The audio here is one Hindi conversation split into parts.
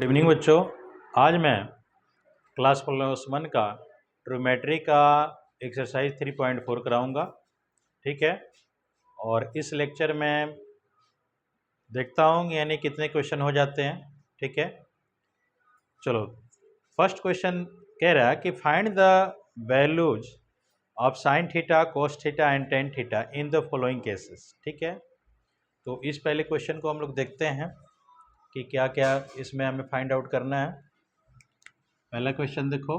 गुड इवनिंग बच्चों। आज मैं क्लास +1 का ट्रिग्नोमेट्री का एक्सरसाइज 3.4 कराऊंगा। ठीक है, और इस लेक्चर में देखता हूँ यानी कितने क्वेश्चन हो जाते हैं। ठीक है, चलो फर्स्ट क्वेश्चन कह रहा है कि find the values of sine theta, cos theta and tan theta in the following cases. ठीक है, तो इस पहले क्वेश्चन को हम लोग देखते हैं कि क्या क्या इसमें हमें फाइंड आउट करना है। पहला क्वेश्चन देखो,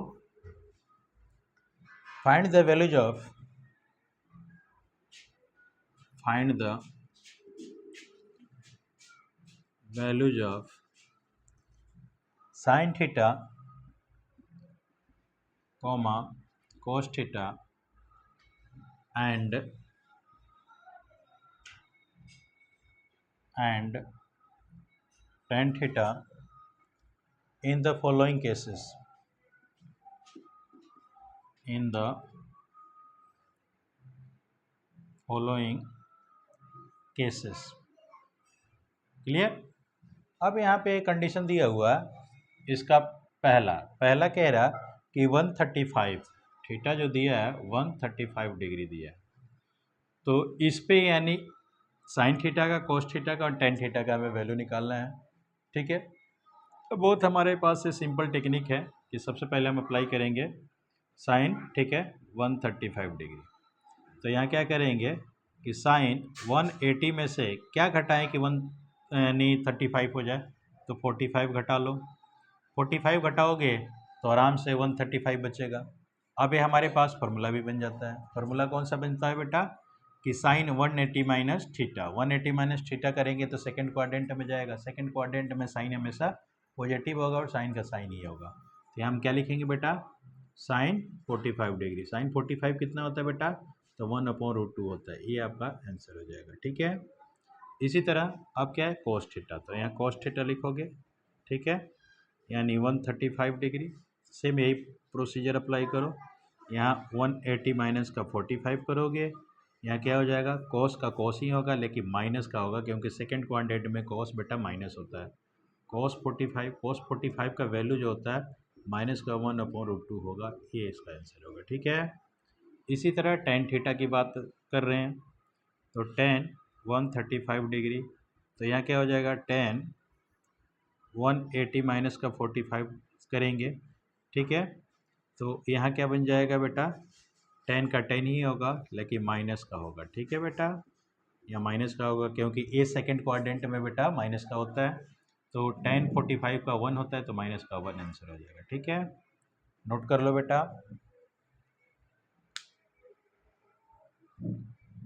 find the values of sin theta, cos theta and tan theta in the following cases. Clear. अब यहाँ पे कंडीशन दिया हुआ है इसका पहला कह रहा कि 135 थीटा जो दिया है 135 डिग्री दिया है, तो इस पे यानी साइन थीटा का, कोस थीटा का और टेन थीटा का हमें वैल्यू निकालना है। ठीक है, तो बहुत हमारे पास से सिंपल टेक्निक है कि सबसे पहले हम अप्लाई करेंगे साइन, ठीक है, 135 डिग्री। तो यहाँ क्या करेंगे कि साइन 180 में से क्या घटाएं कि 1 यानी 35 हो जाए, तो 45 घटा लो। 45 घटाओगे तो आराम से 135 बचेगा। अब ये हमारे पास फार्मूला भी बन जाता है। फार्मूला कौन सा बनता है बेटा कि sine 180 minus theta, 180 minus theta करेंगे तो सेकंड क्वाड्रेंट में जाएगा। सेकंड क्वाड्रेंट में साइन हमेशा पॉजिटिव होगा और साइन का साइन ही होगा। तो यहाँ हम क्या लिखेंगे बेटा, साइन 45 डिग्री। साइन 45 कितना होता है बेटा, तो 1/√2 होता है। ये आपका आंसर हो जाएगा। ठीक है, इसी तरह अब क्या है कोस थीटा, तो यहाँ कोस थीटा लिखोगे। ठीक है, यानी 135 डिग्री। सेम यही प्रोसीजर अप्लाई करो। यहाँ 180 माइनस का 45 करोगे, यहाँ क्या हो जाएगा, कोस का कोस ही होगा लेकिन माइनस का होगा क्योंकि सेकंड क्वाड्रेंट में कोस बेटा माइनस होता है। कोस 45 का वैल्यू जो होता है माइनस का 1/√2 होगा। ये इसका आंसर होगा। ठीक है, इसी तरह टेन थीटा की बात कर रहे हैं, तो टेन 135 डिग्री, तो यहाँ क्या हो जाएगा, टेन 180 माइनस का 45 करेंगे। ठीक है, तो यहाँ क्या बन जाएगा बेटा, टेन का 10 ही होगा लेकिन माइनस का होगा। ठीक है बेटा, या माइनस का होगा क्योंकि ए सेकंड क्वाड्रेंट में बेटा माइनस का होता है। तो टेन 45 का 1 होता है तो माइनस का 1 आंसर हो जाएगा। ठीक है, नोट कर लो बेटा।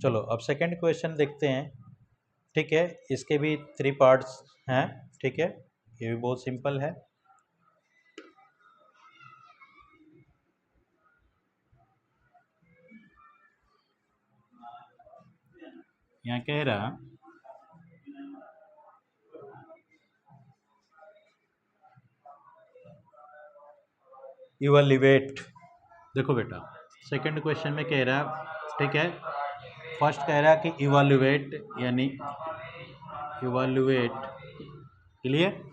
चलो अब सेकंड क्वेश्चन देखते हैं। ठीक है, इसके भी 3 पार्ट्स हैं। ठीक है, ये भी बहुत सिंपल है। यहाँ कह रहा इवैल्यूएट। देखो बेटा सेकंड क्वेश्चन में कह रहा, ठीक है, फर्स्ट कह रहा कि इवैल्यूएट यानी इवैल्यूएट। क्लियर,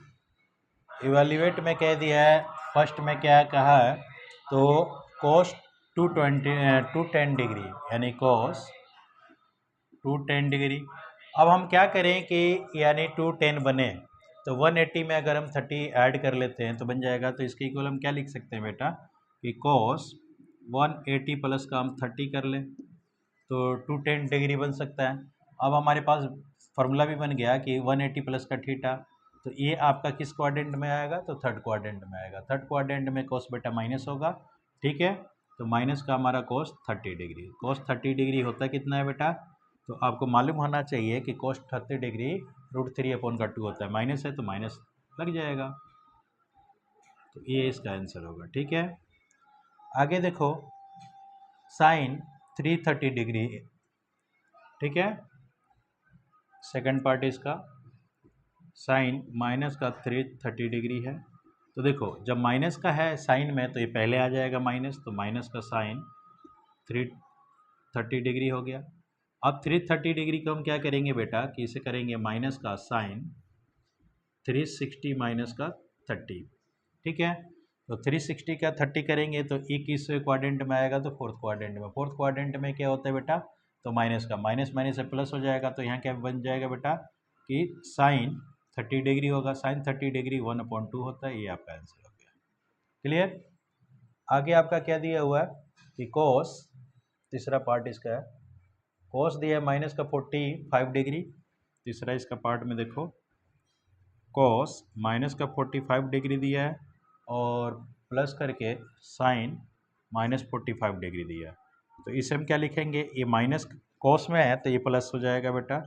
इवैल्यूएट में कह दिया है। फर्स्ट में क्या कहा है, तो कोस 210 डिग्री यानी कोस 210 डिग्री। अब हम क्या करें कि यानी 210 बने तो 180 में अगर हम 30 ऐड कर लेते हैं तो बन जाएगा। तो इसके इक्वल हम क्या लिख सकते हैं बेटा कि कोस 180 प्लस का हम 30 कर लें तो 210 डिग्री बन सकता है। अब हमारे पास फार्मूला भी बन गया कि 180 प्लस का थीटा, तो ये आपका किस क्वाड्रेंट में आएगा, तो थर्ड क्वाड्रेंट में आएगा। थर्ड क्वाड्रेंट में कोस बेटा माइनस होगा। ठीक है, तो माइनस का हमारा कोस 30 डिग्री। कोस 30 डिग्री होता कितना है बेटा, तो आपको मालूम होना चाहिए कि कोस 30 डिग्री √3/2 होता है। माइनस है तो माइनस लग जाएगा, तो ये इसका आंसर होगा। ठीक है, आगे देखो साइन 330 डिग्री। ठीक है, सेकंड पार्ट इसका साइन माइनस का 330 डिग्री है। तो देखो जब माइनस का है साइन में तो ये पहले आ जाएगा माइनस, तो माइनस का साइन 330 डिग्री हो गया। अब 330 डिग्री को हम क्या करेंगे बेटा कि इसे करेंगे माइनस का साइन 360 माइनस का 30, ठीक है। तो 360 का 30 करेंगे तो किस क्वाड्रेंट में आएगा, तो फोर्थ क्वाड्रेंट में। फोर्थ क्वाड्रेंट में क्या होता है बेटा, तो माइनस का माइनस माइनस से प्लस हो जाएगा, तो यहाँ क्या बन जाएगा बेटा कि साइन 30 डिग्री होगा। साइन 30 डिग्री 1/2 होता है, ये आपका आंसर हो गया। क्लियर। आगे आपका क्या दिया हुआ है कि कोस, तीसरा पार्ट इसका है, कोस दिया है माइनस का 45 डिग्री। तीसरा इसका पार्ट में देखो, कोस माइनस का 45 डिग्री दिया है और प्लस करके साइन माइनस 45 डिग्री दिया है। तो इसे हम क्या लिखेंगे, ये माइनस कोस में है तो ये प्लस हो जाएगा बेटा,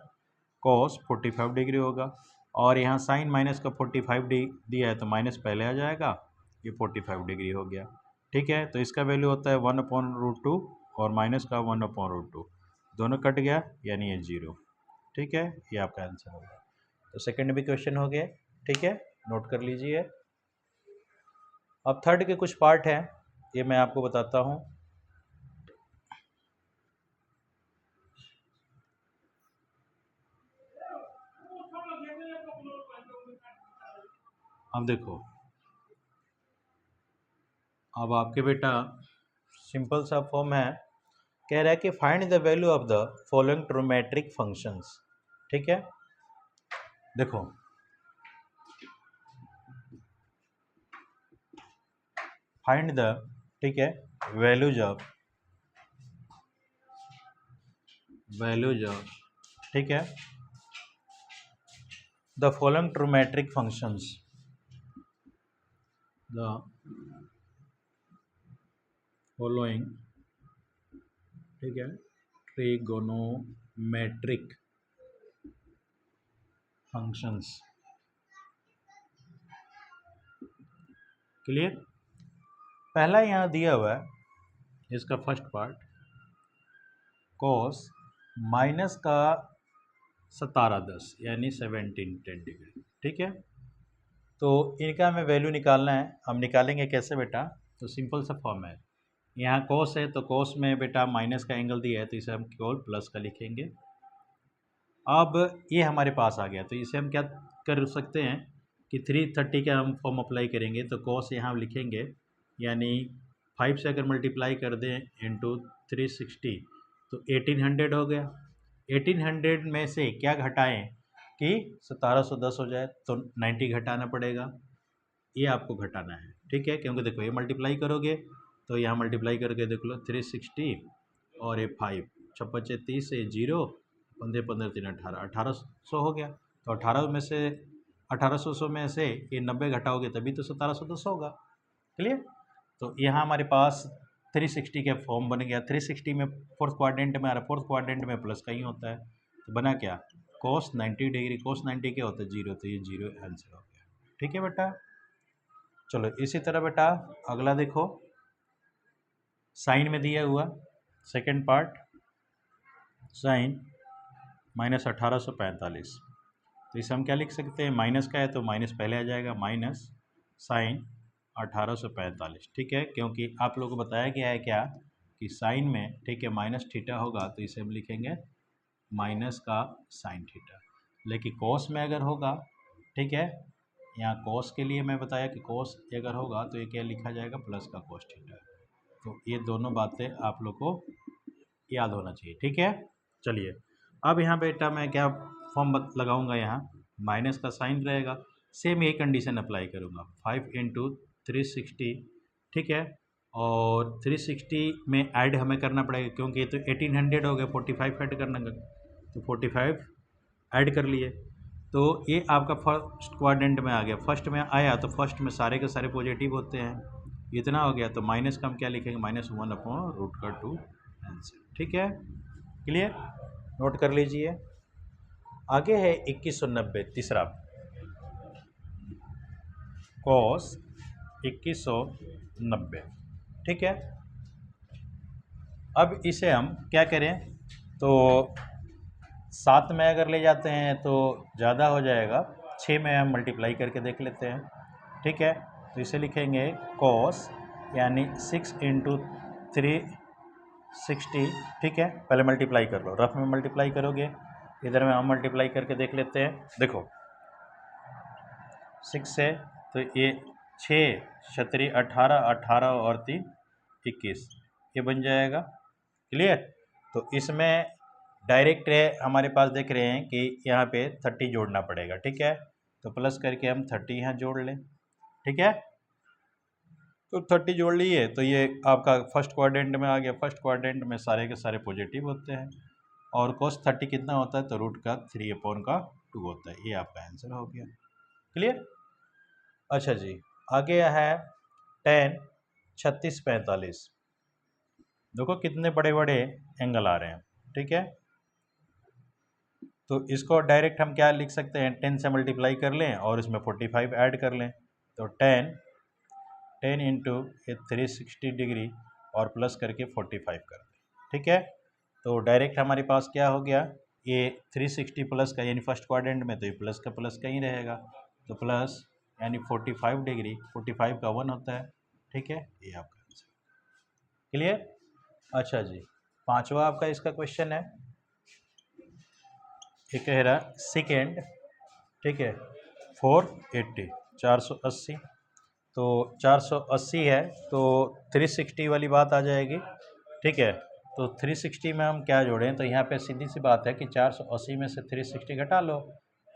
कोस 45 डिग्री होगा। और यहाँ साइन माइनस का 45 दिया है तो माइनस पहले आ जाएगा, ये 45 डिग्री हो गया। ठीक है, तो इसका वैल्यू होता है 1/√2 और माइनस का 1/√2, दोनों कट गया यानी ये 0। ठीक है, ये आपका आंसर होगा। तो सेकंड भी क्वेश्चन हो गया। ठीक है, नोट कर लीजिए। अब थर्ड के कुछ पार्ट हैं, ये मैं आपको बताता हूँ। अब देखो, अब आपके बेटा सिंपल सा फॉर्म है, कह रहा है कि find the value of the following trigonometric functions. ठीक है, देखो फाइंड द, ठीक है, वैल्यूज ऑफ, ठीक है, the following trigonometric functions, the following, ठीक है, ट्रिगोनोमेट्रिक फंक्शंस। क्लियर। पहला यहाँ दिया हुआ है, इसका फर्स्ट पार्ट, कोस माइनस का 1710 यानी 1710 डिग्री। ठीक है, तो इनका हमें वैल्यू निकालना है। हम निकालेंगे कैसे बेटा, तो सिंपल सा फॉर्म है, यहाँ कोस है तो कोस में बेटा माइनस का एंगल दिया है तो इसे हम केवल प्लस का लिखेंगे। अब ये हमारे पास आ गया, तो इसे हम क्या कर सकते हैं कि 330 का हम फॉर्म अप्लाई करेंगे, तो कोस यहाँ लिखेंगे यानी 5 से अगर मल्टीप्लाई कर दें इंटू 360 तो 1800 हो गया। 1800 में से क्या घटाएं कि 1710 हो जाए, तो 90 घटाना पड़ेगा, ये आपको घटाना है। ठीक है, क्योंकि देखो ये मल्टीप्लाई करोगे तो यहाँ मल्टीप्लाई करके देख लो 360 और ये 5, 6 30 से 0, 15 15 3 18, 1800 हो गया। तो 18 में से 1800 में से ये 90 घटाओगे तभी तो 1710 होगा। क्लियर। तो यहाँ हमारे पास 360 का फॉर्म बन गया। 360 में फोर्थ क्वाड्रेंट में आ रहा, फोर्थ क्वाड्रेंट में प्लस का ही होता है, तो बना क्या, कोस 90 डिग्री, कोस 90 क्या होता है 0, तो ये 0 आंसर हो गया। ठीक है बेटा, चलो इसी तरह बेटा अगला देखो, साइन में दिया हुआ सेकंड पार्ट, साइन माइनस 1845, तो इसे हम क्या लिख सकते हैं, माइनस का है तो माइनस पहले आ जाएगा, माइनस साइन 1845। ठीक है, क्योंकि आप लोगों को बताया गया है क्या कि साइन में, ठीक है, माइनस थीटा होगा तो इसे हम लिखेंगे माइनस का साइन थीटा। लेकिन कोस में अगर होगा, ठीक है, यहाँ कोस के लिए मैं बताया कि कोस अगर होगा तो ये क्या लिखा जाएगा, प्लस का कोस थीटा। तो ये दोनों बातें आप लोग को याद होना चाहिए। ठीक है, चलिए अब यहाँ बेटा मैं क्या फॉर्म लगाऊंगा, यहाँ माइनस का साइन रहेगा, सेम यही कंडीशन अप्लाई करूँगा, 5 इंटू 360। ठीक है, और 360 में ऐड हमें करना पड़ेगा क्योंकि ये तो 1800 हो गया, 45 ऐड करना, तो 45 ऐड कर लिए, तो ये आपका फर्स्ट क्वाड्रेंट में आ गया। फर्स्ट में आया तो फर्स्ट में सारे के सारे पॉजिटिव होते हैं, इतना हो गया, तो माइनस का हम क्या लिखेंगे, -1/√2 आंसर। ठीक है, क्लियर, नोट कर लीजिए। आगे है 2190, तीसरा, कॉस 2190। ठीक है, अब इसे हम क्या करें, तो 7 में अगर ले जाते हैं तो ज़्यादा हो जाएगा, 6 में हम मल्टीप्लाई करके देख लेते हैं। ठीक है, तो इसे लिखेंगे कॉस यानी 6 इंटू 360। ठीक है, पहले मल्टीप्लाई कर लो, रफ में मल्टीप्लाई करोगे, इधर में हम मल्टीप्लाई करके देख लेते हैं। देखो 6 से तो ये 6 क्षत्रिय 18, 18 और 3 21, ये बन जाएगा। क्लियर। तो इसमें डायरेक्ट हमारे पास देख रहे हैं कि यहाँ पे 30 जोड़ना पड़ेगा। ठीक है, तो प्लस करके हम 30 यहाँ जोड़ लें। ठीक है, तो 30 जोड़ लिए तो ये आपका फर्स्ट क्वाड्रेंट में आ गया। फर्स्ट क्वाड्रेंट में सारे के सारे पॉजिटिव होते हैं और cos 30 कितना होता है, तो रूट का 3/2 होता है। ये आपका आंसर हो गया। क्लियर। अच्छा जी, आगे है tan 36 45। देखो कितने बड़े बड़े एंगल आ रहे हैं। ठीक है, तो इसको डायरेक्ट हम क्या लिख सकते हैं, 10 से मल्टीप्लाई कर लें और इसमें 45 ऐड कर लें। तो 10 इंटू 360 डिग्री और प्लस करके 45 कर दें। ठीक है, तो डायरेक्ट हमारे पास क्या हो गया, ये 360 प्लस का यानी फर्स्ट क्वाड्रेंट में, तो ये प्लस का प्लस का ही रहेगा। तो प्लस यानी 45 डिग्री, 45 का 1 होता है। ठीक है, ये आपका आंसर। क्लियर। अच्छा जी, पांचवा आपका इसका क्वेश्चन है। ये कह रहा सेकेंड, ठीक है, 480 480। तो 480 है तो 360 वाली बात आ जाएगी। ठीक है, तो 360 में हम क्या जोड़ें, तो यहाँ पे सीधी सी बात है कि 480 में से 360 घटा लो,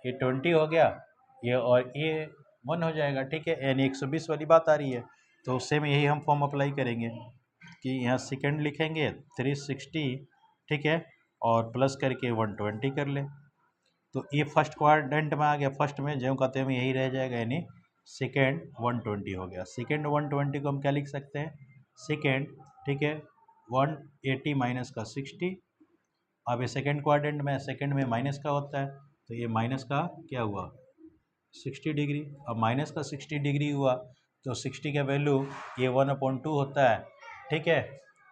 ये 20 हो गया, ये और ये 1 हो जाएगा। ठीक है, यानी 120 वाली बात आ रही है। तो सेम यही हम फॉर्म अप्लाई करेंगे कि यहाँ सेकेंड लिखेंगे 360, ठीक है, और प्लस करके 120 कर ले। तो ये फर्स्ट क्वाड्रेंट में आ गया। फर्स्ट में जो कहते हैं यही रह जाएगा, यानी सेकेंड 120 हो गया। सेकेंड 120 को हम क्या लिख सकते हैं, सेकेंड, ठीक है, 180 माइनस का 60। अब ये सेकेंड क्वाड्रेंट में, सेकेंड में माइनस का होता है, तो ये माइनस का क्या हुआ, 60 डिग्री। अब माइनस का 60 डिग्री हुआ तो 60 का वैल्यू ये 1/2 होता है। ठीक है,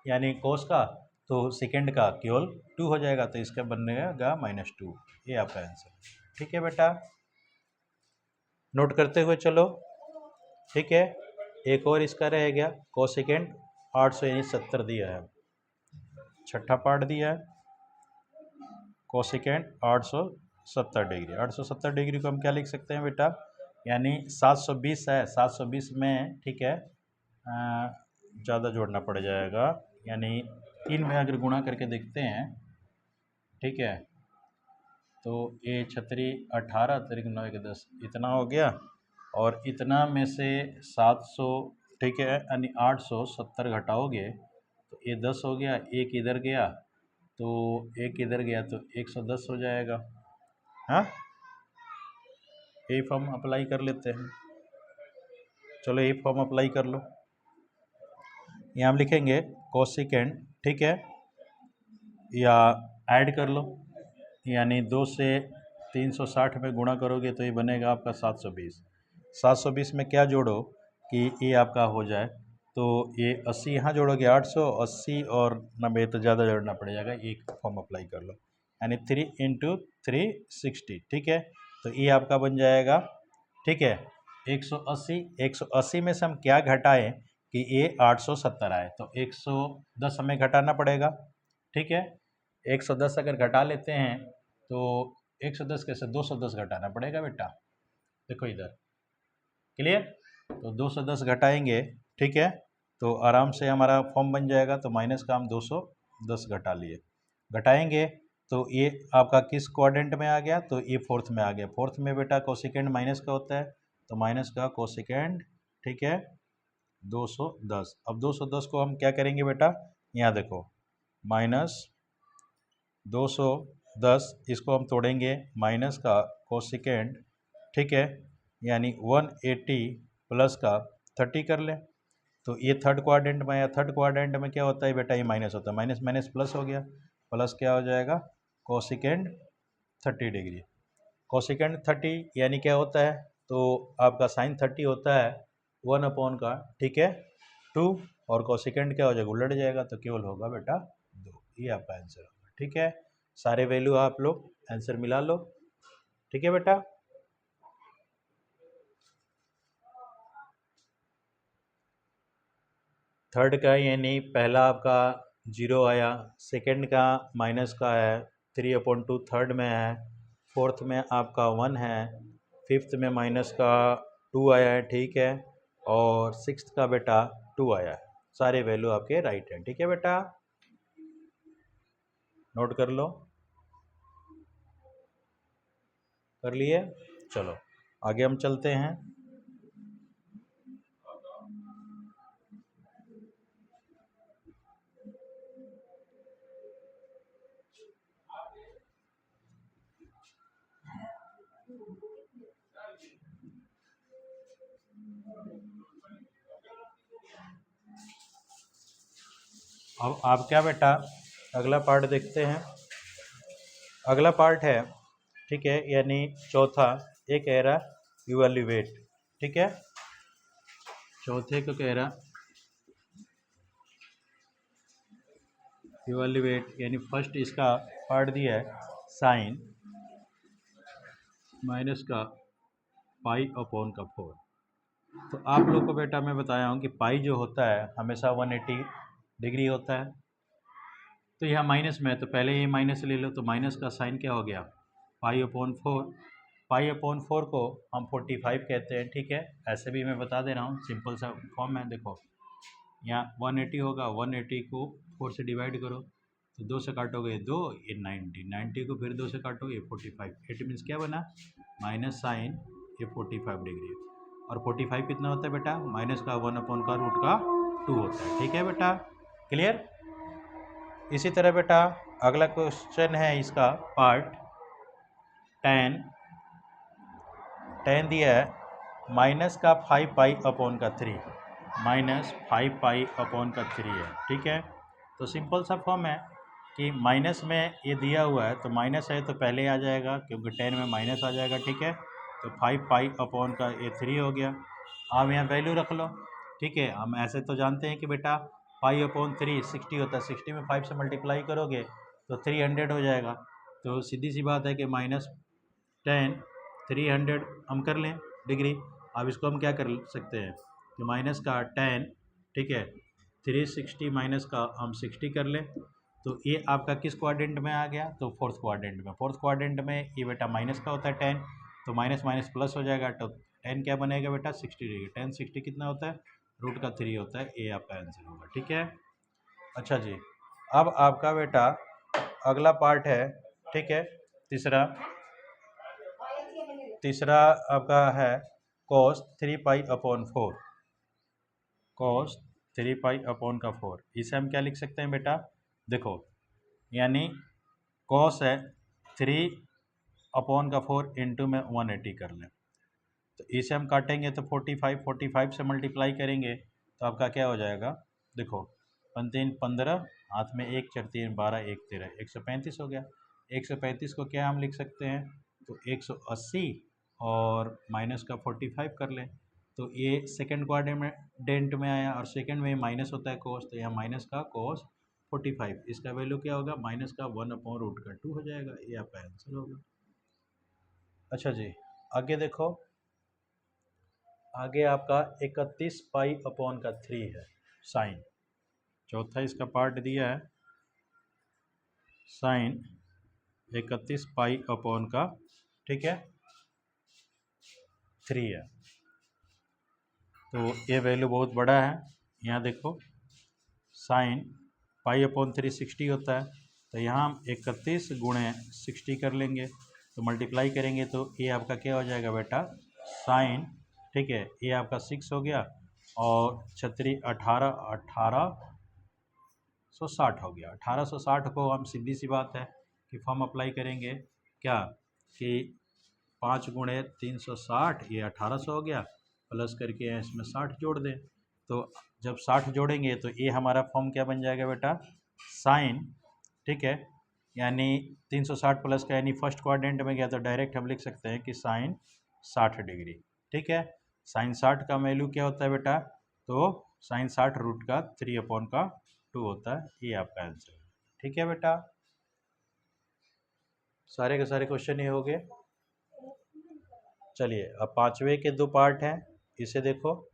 यानी कोस का, तो सेकेंड का केवल 2 हो जाएगा, तो इसका बनेगा -2। ये आपका आंसर। ठीक है बेटा, नोट करते हुए चलो। ठीक है, एक और इसका रह गया, कोसेकेंड 800 यानी 70 दिया है। छठा पार्ट दिया है, कोसेकेंड 870 डिग्री। 870 डिग्री को हम क्या लिख सकते हैं बेटा, यानी 720 है। 720 में, ठीक है, ज़्यादा जोड़ना पड़ जाएगा, यानी 3 में अगर गुणा करके देखते हैं, ठीक है, तो ये छतरी 18 तरीक 9 के 10 इतना हो गया, और इतना में से 700, ठीक है, यानी 870 घटाओगे तो ये 10 हो गया। एक इधर गया तो एक इधर गया तो 110 हो जाएगा। हाँ, यही फॉर्म अप्लाई कर लेते हैं। चलो यही फॉर्म अप्लाई कर लो। यहाँ हम लिखेंगे कोसेकेंड, ठीक है, या ऐड कर लो, यानी 2 से 360 में गुणा करोगे तो ये बनेगा आपका 720। 720 में क्या जोड़ो कि ये आपका हो जाए, तो ये 80 यहाँ जोड़ोगे 880 और 90 तो ज़्यादा जोड़ना पड़ जाएगा। एक फॉर्म अप्लाई कर लो, यानी 3 इंटू 360। ठीक है, तो ये आपका बन जाएगा, ठीक है, 180। 180 में से हम क्या घटाएं कि ये 870 आए, तो 110 हमें घटाना पड़ेगा। ठीक है, 110 अगर घटा लेते हैं तो 110 कैसे, 210 घटाना पड़ेगा बेटा। देखो इधर, क्लियर। तो 210 घटाएंगे, ठीक है, तो आराम से हमारा फॉर्म बन जाएगा। तो माइनस का हम 210 घटा लिए, घटाएंगे तो ये आपका किस क्वाड्रेंट में आ गया, तो ये फोर्थ में आ गया। फोर्थ में बेटा कोसेकेंड माइनस का होता है, तो माइनस का कोसेकेंड, ठीक है, 210। अब 210 को हम क्या करेंगे बेटा, यहाँ देखो, माइनस 210, इसको हम तोड़ेंगे, माइनस का कोसेकेंड, ठीक है, यानी 180 प्लस का 30 कर लें। तो ये थर्ड क्वाड्रेंट में आया। थर्ड क्वाड्रेंट में क्या होता है बेटा, ये माइनस होता है, माइनस माइनस प्लस हो गया, प्लस क्या हो जाएगा, कोसेकेंड 30 डिग्री। कोसेकेंड 30 यानी क्या होता है, तो आपका साइन 30 होता है 1 का, ठीक है, 2, और कोसेकेंड क्या हो जाएगा, उलट जाएगा, तो केवल होगा बेटा 2। ये आपका आंसर होगा। ठीक है, सारे वैल्यू आप लोग आंसर मिला लो। ठीक है बेटा, थर्ड का यानी पहला आपका 0 आया, सेकंड का माइनस का है 3/2 थर्ड में है, फोर्थ में आपका 1 है, फिफ्थ में माइनस का 2 आया है, ठीक है, और 6th का बेटा 2 आया है। सारे वैल्यू आपके राइट हैं, ठीक है बेटा, नोट कर लो। कर लिए? चलो आगे हम चलते हैं। अब आप क्या बेटा अगला पार्ट देखते हैं। अगला पार्ट है, ठीक है, यानी चौथा, ये कह रहा इवैल्यूएट, ठीक है, चौथे को कह रहा इवैल्यूएट, यानी फर्स्ट इसका पार्ट दिया है साइन माइनस का पाई अपॉन का 4। तो आप लोग को बेटा मैं बताया हूँ कि पाई जो होता है हमेशा 180 डिग्री होता है। तो यहाँ माइनस में है तो पहले ये माइनस ले लो, तो माइनस का साइन क्या हो गया, पाई अपॉन 4। पाई अपॉन 4 को हम 45 कहते हैं, ठीक है, ऐसे भी मैं बता दे रहा हूँ, सिंपल सा फॉर्म है। देखो यहाँ 180 होगा, 180 को 4 से डिवाइड करो तो 2 से काटोगे 2, ये 90, 90 को फिर 2 से काटोगे ये 45। इट मीन्स क्या बना, माइनस साइन ये 45 डिग्री, और 45 कितना होता है बेटा, माइनस का 1 अपॉन का रूट का 2 होता है, ठीक है बेटा, क्लियर। इसी तरह बेटा अगला क्वेश्चन है इसका पार्ट टेन। टेन दिया है माइनस का 5 पाई अपॉन का 3, माइनस 5 पाई अपॉन का 3 है, ठीक है। तो सिंपल सा फॉर्म है कि माइनस में ये दिया हुआ है तो माइनस है तो पहले आ जाएगा, क्योंकि 10 में माइनस आ जाएगा, ठीक है। तो 5 पाई अपॉन का ये 3 हो गया। आप यहाँ वैल्यू रख लो, ठीक है। हम ऐसे तो जानते हैं कि बेटा पाई अपॉन 3 60 होता है, 60 में 5 से मल्टीप्लाई करोगे तो 300 हो जाएगा। तो सीधी सी बात है कि -10 300 हम कर लें डिग्री। अब इसको हम क्या कर सकते हैं कि माइनस का 10, ठीक है, 360 माइनस का हम 60 कर लें, तो ये आपका किस क्वाड्रेंट में आ गया, तो फोर्थ क्वाड्रेंट में। फोर्थ क्वाड्रेंट में ये बेटा माइनस का होता है 10, तो माइनस माइनस प्लस हो जाएगा, तो 10 क्या बनेगा बेटा 60 डिग्री। 10 60 कितना होता है, रूट का 3 होता है, ये आपका आंसर होगा, ठीक है। अच्छा जी, अब आपका बेटा अगला पार्ट है, ठीक है, तीसरा आपका है cos 3 pi upon 4, cos 3 pi upon का 4। इसे हम क्या लिख सकते हैं बेटा, देखो यानी cos है 3 अपॉन का 4 इंटू में 180 कर लें, तो इसे हम काटेंगे तो 45 से मल्टीप्लाई करेंगे तो आपका क्या हो जाएगा, देखो 5 3 15, हाथ में 1 4 3 12 1 13 135 हो गया। 135 को क्या हम लिख सकते हैं, तो 180 और माइनस का 45 कर लें, तो ये सेकंड क्वाड्रेंट में आया, और सेकंड में माइनस होता है कोस, तो यहाँ माइनस का कोस 45, इसका वैल्यू क्या होगा, माइनस का 1 अपॉन रूट का 2 हो जाएगा, ये आपका आंसर होगा। अच्छा जी, आगे देखो, आगे आपका 31 पाई अपॉन का 3 है साइन। चौथा इसका पार्ट दिया है साइन 31 पाई अपॉन का, ठीक है, 3 है। तो ये वैल्यू बहुत बड़ा है। यहाँ देखो साइन पाई अपॉन 3 60 होता है, तो यहाँ हम 31 गुणे 60 कर लेंगे, तो मल्टीप्लाई करेंगे तो ये आपका क्या हो जाएगा बेटा साइन, ठीक है, ये आपका 6 हो गया, और 36 1860 हो गया। 1860 को हम सीधी सी बात है कि फॉर्म अप्लाई करेंगे क्या, कि 5 गुणे 360, ये 1800 हो गया, प्लस करके इसमें 60 जोड़ दें, तो जब 60 जोड़ेंगे तो ये हमारा फॉर्म क्या बन जाएगा बेटा साइन, ठीक है, यानी 360 प्लस का, यानी फर्स्ट क्वाड्रेंट में गया तो डायरेक्ट हम लिख सकते हैं कि साइन 60 डिग्री, ठीक है। साइन 60 का वैल्यू क्या होता है बेटा, तो साइन 60 रूट का 3 अपॉन का 2 होता है, ये आपका आंसर है, ठीक है बेटा। सारे के सारे क्वेश्चन ये हो गए। चलिए अब पांचवे के 2 पार्ट हैं, इसे देखो।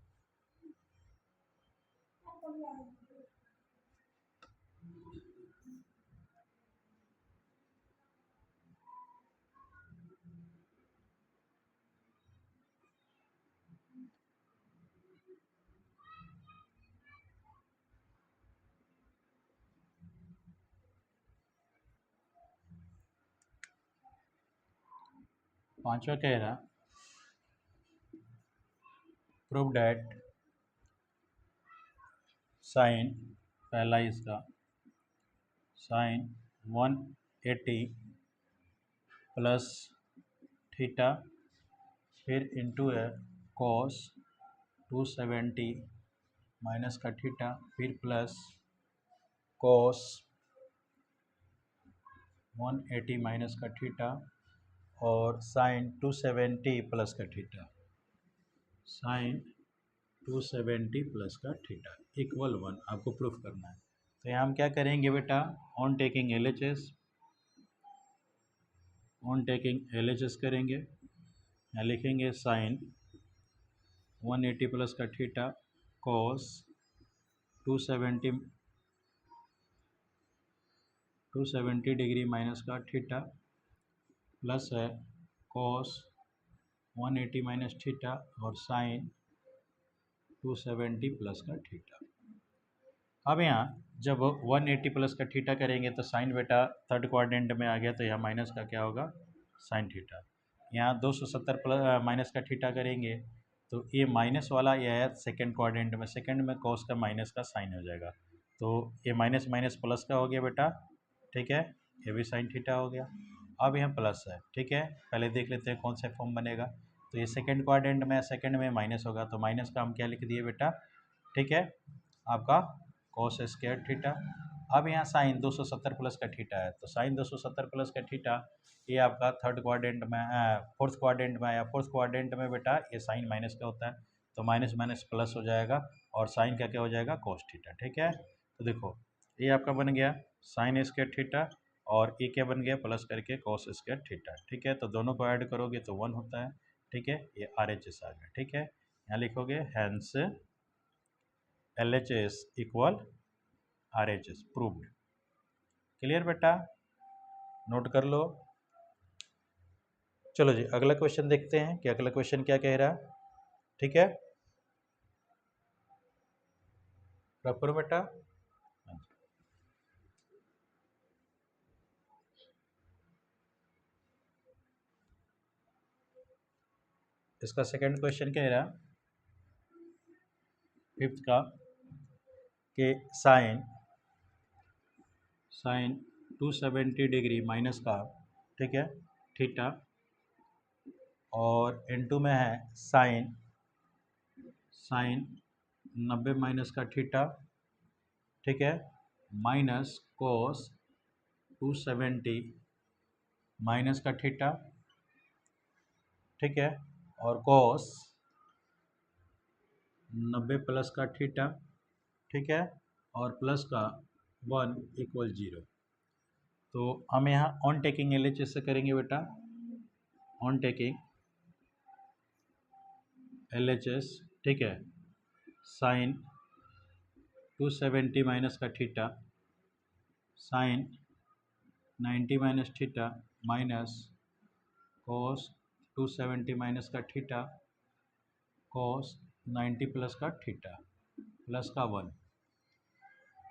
पांचवा कह रहा प्रूव डैट साइन, पहला इसका साइन 180 प्लस थीटा, फिर इंटू है कॉस 270 माइनस का थीटा, फिर प्लस कॉस 180 माइनस का थीटा और साइन 270 प्लस का थीटा, साइन 270 प्लस का थीटा इक्वल 1 आपको प्रूफ करना है। तो यहाँ हम क्या करेंगे बेटा, on taking LHS, on taking LHS करेंगे। यहाँ लिखेंगे साइन 180 प्लस का थीटा कॉस 270 डिग्री माइनस का थीटा प्लस है कॉस 180 माइनस थीटा और साइन 270 प्लस का थीटा। अब यहाँ जब 180 प्लस का थीटा करेंगे तो साइन बेटा थर्ड क्वाड्रेंट में आ गया, तो यहाँ माइनस का क्या होगा, साइन थीटा। यहाँ 270 प्लस माइनस का थीटा करेंगे तो ये माइनस वाला ये है सेकेंड क्वाड्रेंट में, सेकेंड में कॉस का माइनस का साइन हो जाएगा, तो ये माइनस माइनस प्लस का हो गया बेटा, ठीक है, ये भी साइन थीटा हो गया। अब यहाँ प्लस है, ठीक है, पहले देख लेते हैं कौन सा फॉर्म बनेगा। तो ये सेकेंड क्वाड्रेंट में, सेकेंड में माइनस होगा, तो माइनस का हम क्या लिख दिए बेटा, ठीक है, आपका कॉस स्क्वायर थीटा। अब यहाँ साइन 270 प्लस का थीटा है, तो साइन 270 प्लस का थीटा ये आपका थर्ड क्वाड्रेंट में, फोर्थ क्वाड्रेंट में आया। फोर्थ क्वाड्रेंट में बेटा ये साइन माइनस का होता है, तो माइनस माइनस प्लस हो जाएगा और साइन का क्या हो जाएगा, कॉस थीटा, ठीक है। तो देखो ये आपका बन गया साइन स्क्वायर थीटा और ये क्या बन गया, प्लस करके कॉस स्क्वायर थीटा, ठीक है। तो दोनों को ऐड करोगे तो 1 होता है, ठीक है, ये RHS आ गया, ठीक है। यहाँ लिखोगे hence LHS equal RHS proved. Clear बेटा, नोट कर लो। चलो जी अगला क्वेश्चन देखते हैं कि अगला क्वेश्चन क्या कह रहा है, ठीक है, रखो बेटा। इसका सेकंड क्वेश्चन कह रहा फिफ्थ का कि साइन 270 डिग्री माइनस का, ठीक है, थीटा और इनटू में है साइन 90 माइनस का थीटा, ठीक है, माइनस कोस 270 माइनस का थीटा, ठीक है, और कोस 90 प्लस का थीटा, ठीक है, और प्लस का 1 इक्वल 0। तो हम यहाँ ऑन टेकिंग LHS से करेंगे बेटा, ऑन टेकिंग LHS, ठीक है, साइन 270 माइनस का theta, sine 90 minus theta minus cos 270 minus का थीटा कोस 90 प्लस का थीटा प्लस का 1।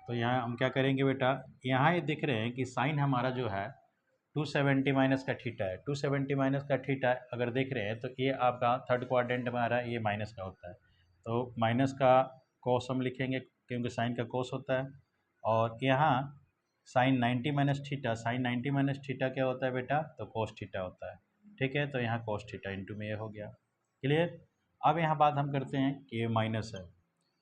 तो यहाँ हम क्या करेंगे बेटा, यहाँ ये दिख रहे हैं कि साइन हमारा जो है 270 माइनस का थीटा है, 270 माइनस का थीटा अगर देख रहे हैं तो ये आपका थर्ड क्वाड्रेंट में आ रहा है, ये माइनस का होता है, तो माइनस का कोस हम लिखेंगे क्योंकि साइन का कोस होता है। और यहाँ sine 90 minus theta, sine 90 minus theta क्या होता है बेटा, तो कोस थीटा होता है, ठीक है। तो यहाँ कोस थीटा इंटू में ये हो गया, क्लियर। अब यहाँ बात हम करते हैं कि ये माइनस है,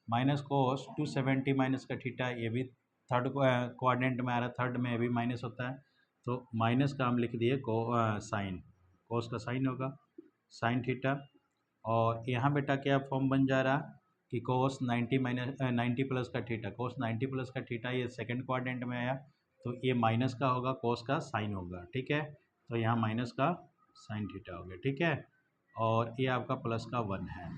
माइनस कोस 270 माइनस का थीटा, ये भी थर्ड क्वाड्रेंट में आ रहा है, थर्ड में भी माइनस होता है, तो माइनस का हम लिख दिए साइन, कोस का साइन होगा साइन थीटा। और यहाँ बेटा क्या फॉर्म बन जा रहा कि कोस 90 माइनस 90 प्लस का थीटा, कोस 90 प्लस का थीटा ये सेकंड क्वाड्रेंट में आया, तो ये माइनस का होगा, कोस का साइन होगा, ठीक है। तो यहाँ माइनस का साइन थीटा हो गया, ठीक है, और ये आपका प्लस का 1 है।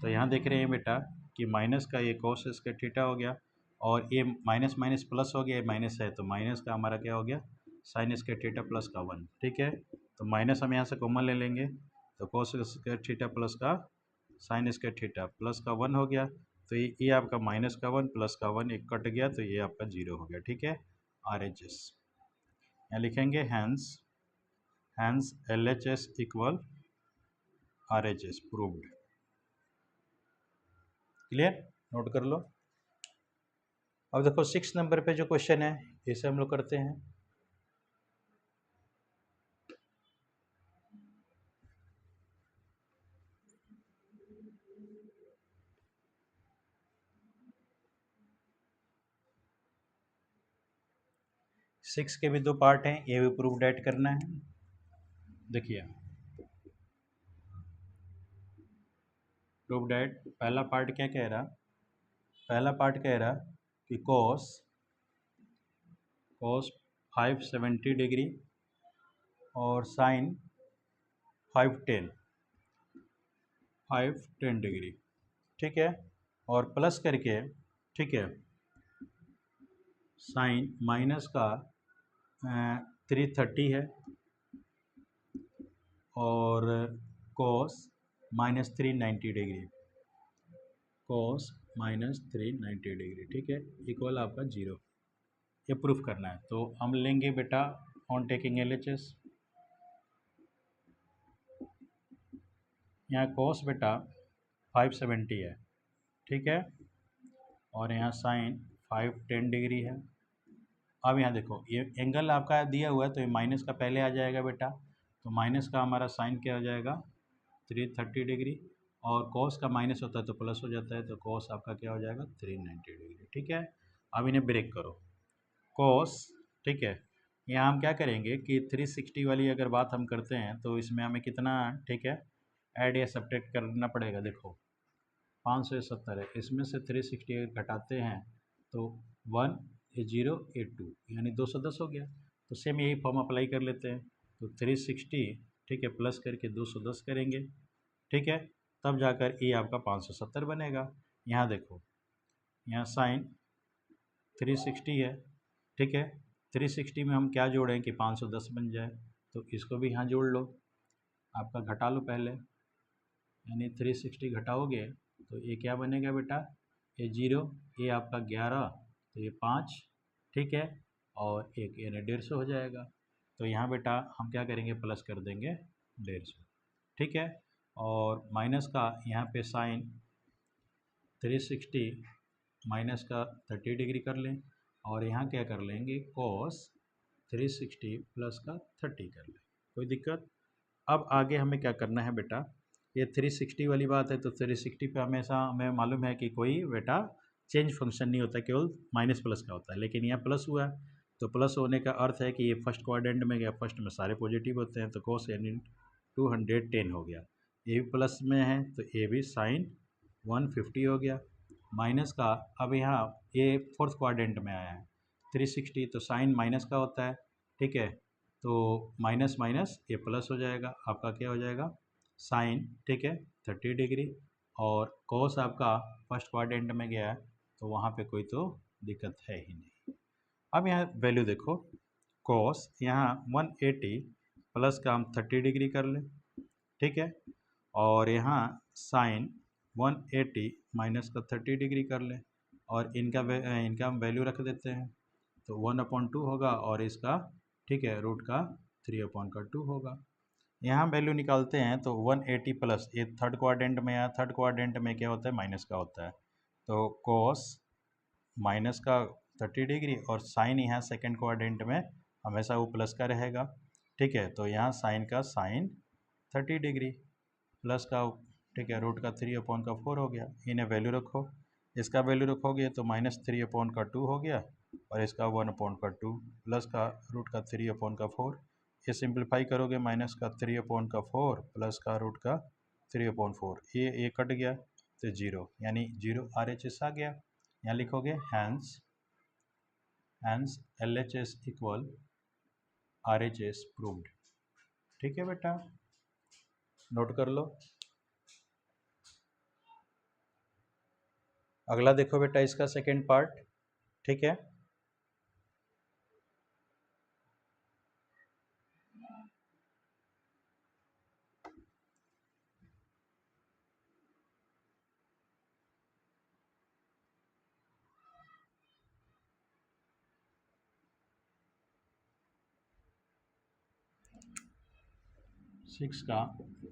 तो यहाँ देख रहे हैं बेटा कि माइनस का ये कोस इसका थीटा हो गया और ये माइनस माइनस प्लस हो गया, ये माइनस है तो माइनस का हमारा क्या हो गया, साइन स्क्वायर थीटा प्लस का 1, ठीक है। तो माइनस हम यहाँ से कॉमन ले लेंगे, तो कोस स्क्वायर थीटा प्लस का साइन स्क्वायर थीटा प्लस का 1 हो गया, तो ये आपका माइनस का 1 प्लस का 1 एक कट गया, तो ये आपका 0 हो गया, ठीक है, RHS। यहाँ लिखेंगे hence LHS equal RHS proved. Clear, note कर लो। अब देखो 6 नंबर पे जो क्वेश्चन है इसे हम लोग करते हैं। सिक्स के भी दो पार्ट हैं, ये भी प्रूव्ड ऐड करना है। देखिए प्रूव्ड ऐड पहला पार्ट क्या कह रहा, पहला पार्ट कह रहा कि cos 570 डिग्री और sin 510 डिग्री, ठीक है, और प्लस करके, ठीक है, साइन माइनस का 330 है और cos -390 डिग्री, cos -390 डिग्री, ठीक है, इक्वल आपका 0। ये प्रूफ करना है तो हम लेंगे बेटा ऑन टेकिंग LHS। यहाँ cos बेटा 570 है, ठीक है, और यहाँ साइन 510 डिग्री है। अब यहाँ देखो ये एंगल आपका दिया हुआ है तो ये माइनस का पहले आ जाएगा बेटा, तो माइनस का हमारा साइन क्या हो जाएगा 330 डिग्री, और कॉस का माइनस होता है तो प्लस हो जाता है, तो कॉस आपका क्या हो जाएगा 390 डिग्री, ठीक है। अब इन्हें ब्रेक करो, कॉस, ठीक है, यहाँ हम क्या करेंगे कि 360 वाली अगर बात हम करते हैं तो इसमें हमें कितना, ठीक है, ऐड या सब्ट्रैक्ट करना पड़ेगा। देखो 570 है, इसमें से 360 अगर घटाते हैं तो 1 ये 0 ये 2 यानी 210 हो गया। तो सेम यही फॉर्म अप्लाई कर लेते हैं, तो 360, ठीक है, प्लस करके 210 करेंगे, ठीक है, तब जाकर ये आपका 570 बनेगा। यहाँ देखो यहाँ साइन 360 है, ठीक है, 360 में हम क्या जोड़ें कि 510 बन जाए, तो इसको भी यहाँ जोड़ लो, आपका घटा लो पहले, यानी 360 घटाओगे तो ये क्या बनेगा बेटा, ये 0, ये आपका 11, तो ये 5, ठीक है, और एक यानी 150 हो जाएगा। तो यहाँ बेटा हम क्या करेंगे प्लस कर देंगे 150, ठीक है, और माइनस का यहाँ पे साइन 360 माइनस का 30 डिग्री कर लें, और यहाँ क्या कर लेंगे cos 360 प्लस का 30 कर लें, कोई दिक्कत। अब आगे हमें क्या करना है बेटा, ये 360 वाली बात है तो 360 पे हमेशा हमें मालूम है कि कोई बेटा चेंज फंक्शन नहीं होता, केवल माइनस प्लस का होता है, लेकिन यहाँ प्लस हुआ है तो प्लस होने का अर्थ है कि ये फर्स्ट क्वाड्रेंट में गया, फर्स्ट में सारे पॉजिटिव होते हैं, तो cos यानी 210 हो गया, ये भी प्लस में है तो ये भी साइन 150 हो गया, माइनस का, अब यहाँ ये फोर्थ क्वाड्रेंट में आया है 360 तो साइन माइनस का होता है, ठीक है, तो माइनस माइनस ये प्लस हो जाएगा, आपका क्या हो जाएगा साइन, ठीक है, 30 डिग्री, और कॉस आपका फर्स्ट क्वाड्रेंट में गया है तो वहाँ पे कोई तो दिक्कत है ही नहीं। अब यहाँ वैल्यू देखो, कॉस यहाँ 180 प्लस का हम 30 डिग्री कर लें, ठीक है, और यहाँ साइन 180 माइनस का 30 डिग्री कर लें, और इनका हम वैल्यू रख देते हैं, तो 1/2 होगा, और इसका, ठीक है, रूट का 3/2 होगा। यहाँ वैल्यू निकालते हैं तो 180 प्लस, ये थर्ड क्वाड्रेंट में, या थर्ड क्वाड्रेंट में क्या होता है माइनस का होता है, तो कॉस माइनस का 30 डिग्री, और साइन यहाँ सेकंड क्वाड्रेंट में हमेशा वो प्लस का रहेगा, ठीक है, तो यहाँ साइन का साइन 30 डिग्री प्लस का, ठीक है, रूट का 3/4 हो गया, इन्हें वैल्यू रखो, इसका वैल्यू रखोगे तो -3/2 हो गया, और इसका 1/2 प्लस का रूट का 3/4, ये सिंप्लीफाई करोगे माइनस का 3/4 प्लस का रूट का 3/4, ये कट गया तो 0, यानी 0 RHS आ गया। यहाँ लिखोगे hence LHS equal RHS proved, ठीक है बेटा, नोट कर लो। अगला देखो बेटा इसका सेकेंड पार्ट, ठीक है, सिक्स का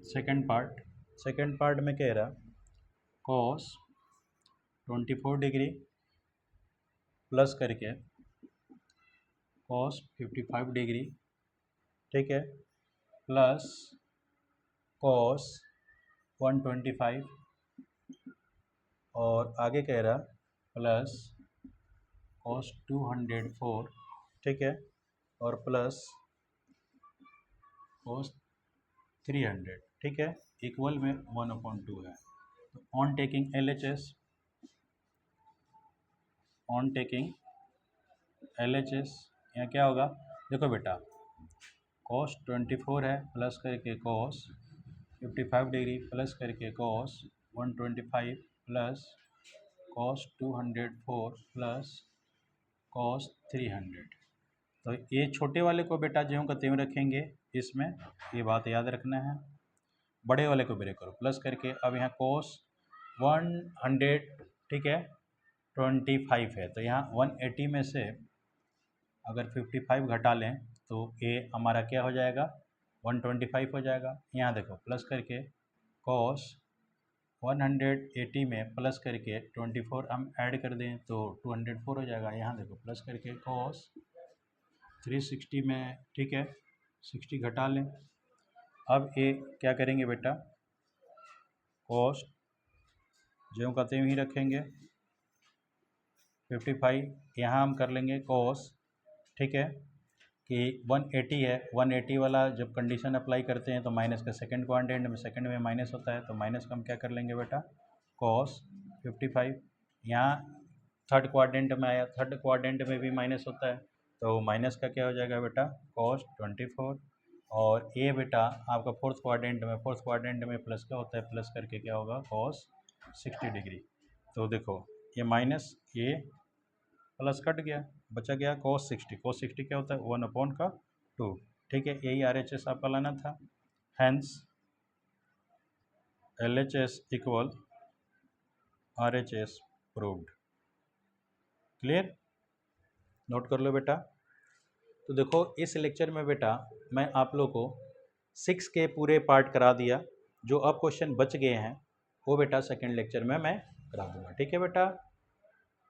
सेकेंड पार्ट, सेकेंड पार्ट में कह रहा cos 24 डिग्री प्लस करके cos 55 डिग्री, ठीक है, प्लस cos 125 और आगे कह रहा प्लस cos 204, ठीक है, और प्लस cos 300, ठीक है, इक्वल में 1/2 है। तो on taking LHS, on taking LHS यहाँ क्या होगा, देखो बेटा cos 24 है प्लस करके cos 55 डिग्री प्लस करके cos 125 plus cos 204 plus cos 300। तो ये छोटे वाले को बेटा ज्यों का त्यों रखेंगे, इसमें ये बात याद रखना है। बड़े वाले को ब्रेक करो प्लस करके, अब यहाँ cos 100, ठीक है, 25 है, तो यहाँ 180 में से अगर 55 घटा लें तो ये हमारा क्या हो जाएगा, 125 हो जाएगा। यहाँ देखो प्लस करके cos 180 में प्लस करके 24 हम ऐड कर दें तो 204 हो जाएगा। यहाँ देखो प्लस करके cos 360 में, ठीक है, 60 घटा लें। अब ये क्या करेंगे बेटा, cos ज्यों का त्यों ही रखेंगे, 55 यहाँ हम कर लेंगे cos, ठीक है, कि 180 है, 180 वाला जब कंडीशन अप्लाई करते हैं तो माइनस का सेकंड क्वाड्रेंट में, सेकंड में माइनस होता है, तो माइनस का हम क्या कर लेंगे बेटा, cos 55। यहाँ थर्ड क्वाड्रेंट में आया, थर्ड क्वाड्रेंट में भी माइनस होता है, तो माइनस का क्या हो जाएगा बेटा, cos 24। और ये बेटा आपका फोर्थ क्वाड्रेंट में, फोर्थ क्वाड्रेंट में प्लस का होता है, प्लस करके क्या होगा cos 60 डिग्री। तो देखो ये माइनस, ये प्लस कट गया, बचा गया cos 60। cos 60 क्या होता है, 1/2, ठीक है, यही RHS आपका लाना था। Hence LHS equal RHS proved. Clear, note कर लो बेटा। तो देखो इस लेक्चर में बेटा मैं आप लोग को 6 के पूरे पार्ट करा दिया, जो अब क्वेश्चन बच गए हैं वो बेटा सेकंड लेक्चर में मैं करा दूंगा, ठीक है बेटा।